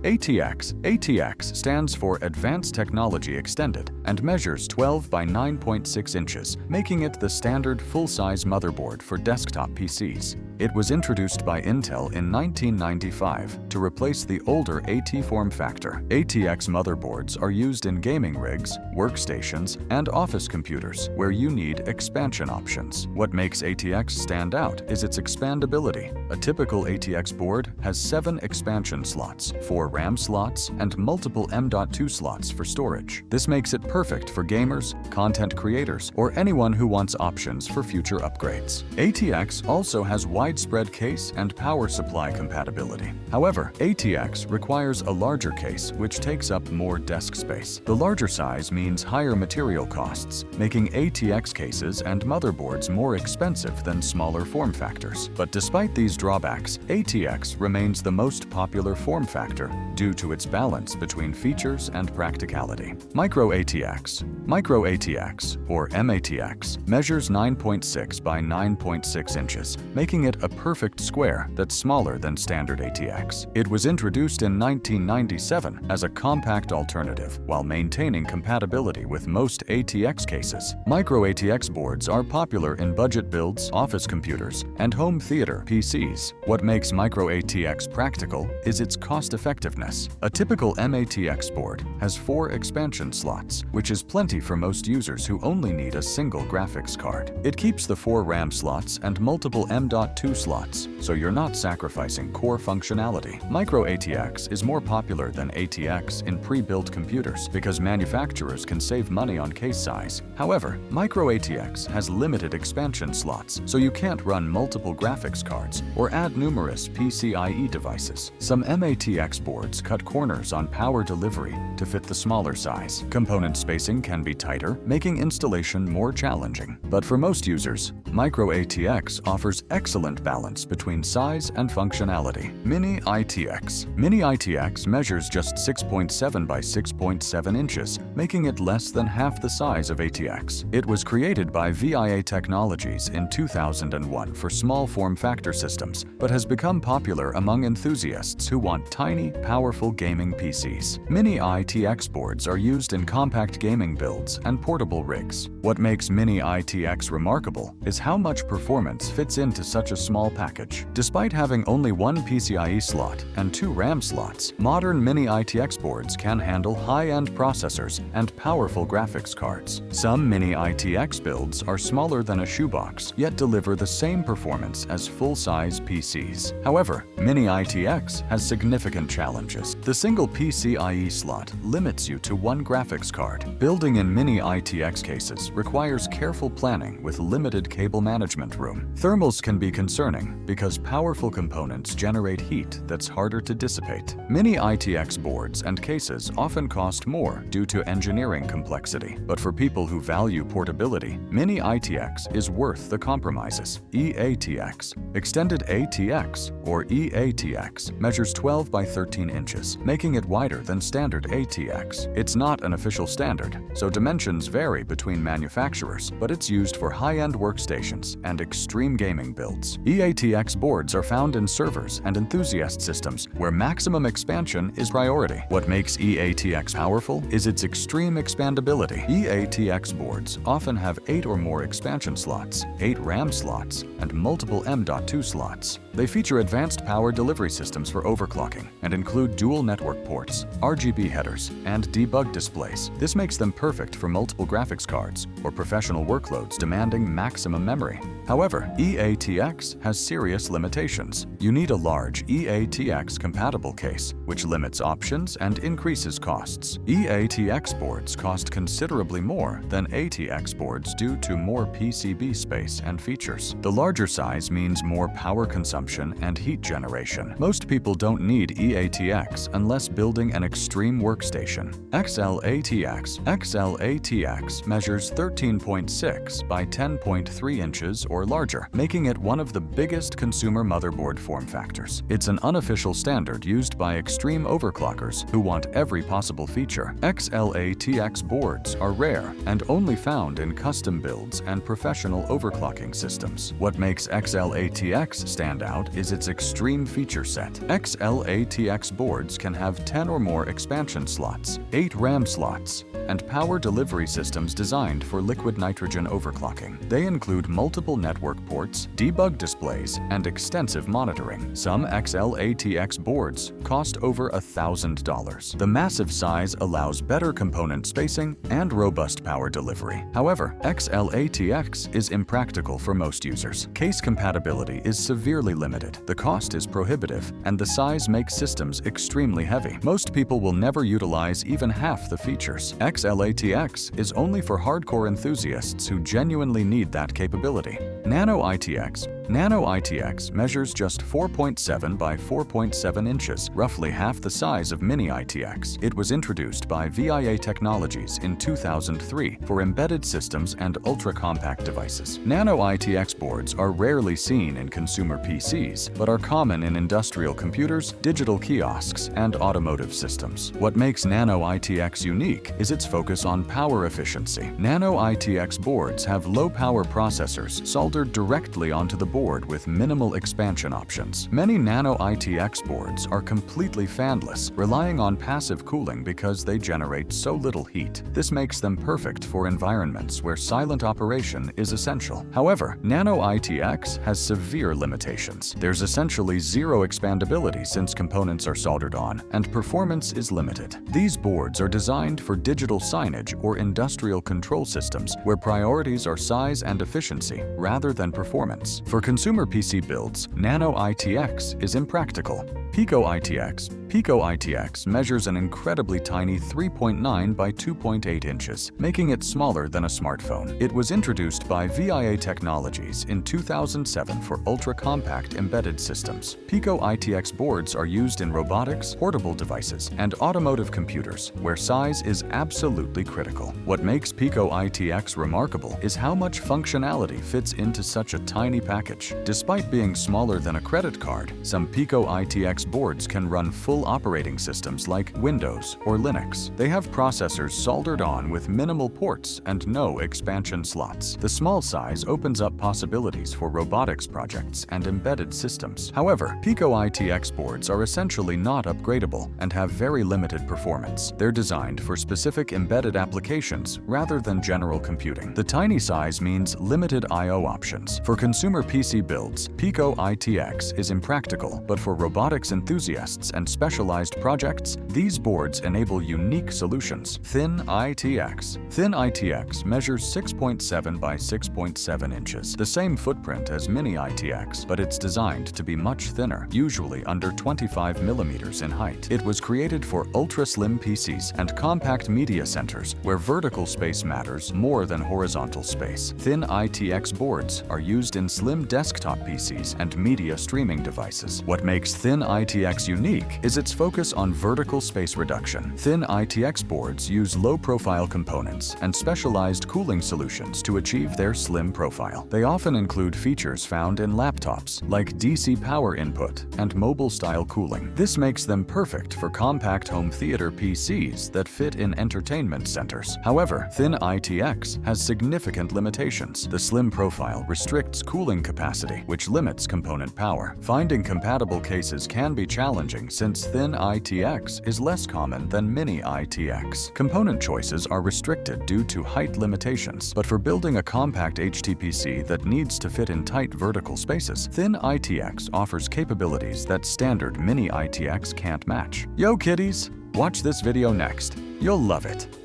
ATX. ATX stands for Advanced Technology Extended and measures 12 by 9.6 inches, making it the standard full-size motherboard for desktop PCs. It was introduced by Intel in 1995 to replace the older AT form factor. ATX motherboards are used in gaming rigs, workstations, and office computers where you need expansion options. What makes ATX stand out is its expandability. A typical ATX board has 7 expansion slots, 4 RAM slots, and multiple M.2 slots for storage. This makes it perfect for gamers, content creators, or anyone who wants options for future upgrades. ATX also has widespread case and power supply compatibility. However, ATX requires a larger case, which takes up more desk space. The larger size means higher material costs, making ATX cases and motherboards more expensive than smaller form factors. But despite these drawbacks, ATX remains the most popular form factor due to its balance between features and practicality. Micro-ATX. Micro-ATX, or MATX, measures 9.6 by 9.6 inches, making it a perfect square that's smaller than standard ATX. It was introduced in 1997 as a compact alternative while maintaining compatibility with most ATX cases. Micro-ATX boards are popular in budget builds, office computers, and home theater PCs. What makes Micro-ATX practical is its cost-effectiveness. A typical MATX board has 4 expansion slots, which is plenty for most users who only need a single graphics card. It keeps the 4 RAM slots and multiple M.2 slots, so you're not sacrificing core functionality. Micro-ATX is more popular than ATX in pre-built computers because manufacturers can save money on case size. However, Micro-ATX has limited expansion slots, so you can't run multiple graphics cards or add numerous PCIe devices. Some MATX boards cut corners on power delivery to fit the smaller size. Component spacing can be tighter, making installation more challenging. But for most users, Micro-ATX offers excellent balance between size and functionality. Mini-ITX. Mini-ITX measures just 6.7 by 6.7 inches, making it less than half the size of ATX. It was created by VIA Technologies in 2001 for small form factor systems, but has become popular among enthusiasts who want tiny, powerful gaming PCs. Mini-ITX boards are used in compact gaming builds and portable rigs. What makes Mini-ITX remarkable is how much performance fits into such a small package. Despite having only 1 PCIe slot and 2 RAM slots, modern Mini-ITX boards can handle high-end processors and powerful graphics cards. Some Mini-ITX builds are smaller than a shoebox, yet deliver the same performance as full-size PCs. However, Mini-ITX has significant challenges. The single PCIe slot limits you to 1 graphics card. Building in Mini-ITX cases requires careful planning with limited cable management room. Thermals can be concerning because powerful components generate heat that's harder to dissipate. Mini-ITX boards and cases often cost more due to engineering complexity, but for people who value portability, Mini-ITX is worth the compromises. E-ATX. Extended ATX, or E-ATX, measures 12 by 13 inches, making it wider than standard ATX. It's not an official standard, so dimensions vary between manufacturers, but it's used for high-end workstations and extreme gaming builds. E-ATX boards are found in servers and enthusiast systems where maximum expansion is priority. What makes E-ATX powerful is its extreme expandability. E-ATX boards often have 8 or more expansion slots, 8 RAM slots, and multiple M.2 slots. They feature advanced power delivery systems for overclocking and include dual network ports, RGB headers, and debug displays. This makes them perfect for multiple graphics cards or professional workloads demanding maximum memory. However, E-ATX has serious limitations. You need a large E-ATX compatible case, which limits options and increases costs. E-ATX boards cost considerably more than ATX boards due to more PCB space and features. The larger size means more power consumption and heat generation. Most people don't need E-ATX unless building an extreme workstation. XL-ATX. XL-ATX measures 13.6 by 10.3 inches or larger, making it one of the biggest consumer motherboard form factors. It's an unofficial standard used by extreme overclockers who want every possible feature. XL-ATX boards are rare and only found in custom builds and professional overclocking systems. What makes XL-ATX stand out out is its extreme feature set. XL-ATX boards can have 10 or more expansion slots, 8 RAM slots, and power delivery systems designed for liquid nitrogen overclocking. They include multiple network ports, debug displays, and extensive monitoring. Some XL-ATX boards cost over $1,000. The massive size allows better component spacing and robust power delivery. However, XL-ATX is impractical for most users. Case compatibility is severely limited, the cost is prohibitive, and the size makes systems extremely heavy. Most people will never utilize even half the features. XL-ATX is only for hardcore enthusiasts who genuinely need that capability. Nano-ITX. Nano-ITX measures just 4.7 by 4.7 inches, roughly half the size of Mini-ITX. It was introduced by VIA Technologies in 2003 for embedded systems and ultra-compact devices. Nano-ITX boards are rarely seen in consumer PCs, but are common in industrial computers, digital kiosks, and automotive systems. What makes Nano-ITX unique is its focus on power efficiency. Nano-ITX boards have low-power processors soldered directly onto the board with minimal expansion options. Many Nano-ITX boards are completely fanless, relying on passive cooling because they generate so little heat. This makes them perfect for environments where silent operation is essential. However, Nano-ITX has severe limitations. There's essentially zero expandability since components are soldered on, and performance is limited. These boards are designed for digital signage or industrial control systems where priorities are size and efficiency rather than performance. For consumer PC builds, Nano-ITX is impractical. Pico-ITX. Pico-ITX measures an incredibly tiny 3.9 by 2.8 inches, making it smaller than a smartphone. It was introduced by VIA Technologies in 2007 for ultra-compact embedded systems. Pico-ITX boards are used in robotics, portable devices, and automotive computers, where size is absolutely critical. What makes Pico-ITX remarkable is how much functionality fits into such a tiny package. Despite being smaller than a credit card, some Pico-ITX boards can run full operating systems like Windows or Linux. They have processors soldered on with minimal ports and no expansion slots. The small size opens up possibilities for robotics projects and embedded systems. However, Pico-ITX boards are essentially not upgradable and have very limited performance. They're designed for specific embedded applications rather than general computing. The tiny size means limited I/O options. For consumer PC builds, Pico-ITX is impractical, but for robotics enthusiasts and specialized projects, these boards enable unique solutions. Thin-ITX. Thin-ITX measures 6.7 by 6.7 inches, the same footprint as Mini-ITX, but it's designed to be much thinner, usually under 25 millimeters in height. It was created for ultra-slim PCs and compact media centers, where vertical space matters more than horizontal space. Thin-ITX boards are used in slim desktop PCs and media streaming devices. What makes Thin-ITX unique is its focus on vertical space reduction. Thin-ITX boards use low-profile components and specialized cooling solutions to achieve their slim profile. They often include features found in laptops, like DC power input and mobile-style cooling. This makes them perfect for compact home theater PCs that fit in entertainment centers. However, Thin-ITX has significant limitations. The slim profile restricts cooling capacity, which limits component power. Finding compatible cases can be challenging since Thin-ITX is less common than Mini-ITX. Component choices are restricted due to height limitations, but for building a compact HTPC that needs to fit in tight vertical spaces, Thin-ITX offers capabilities that standard Mini-ITX can't match. Yo kiddies! Watch this video next. You'll love it.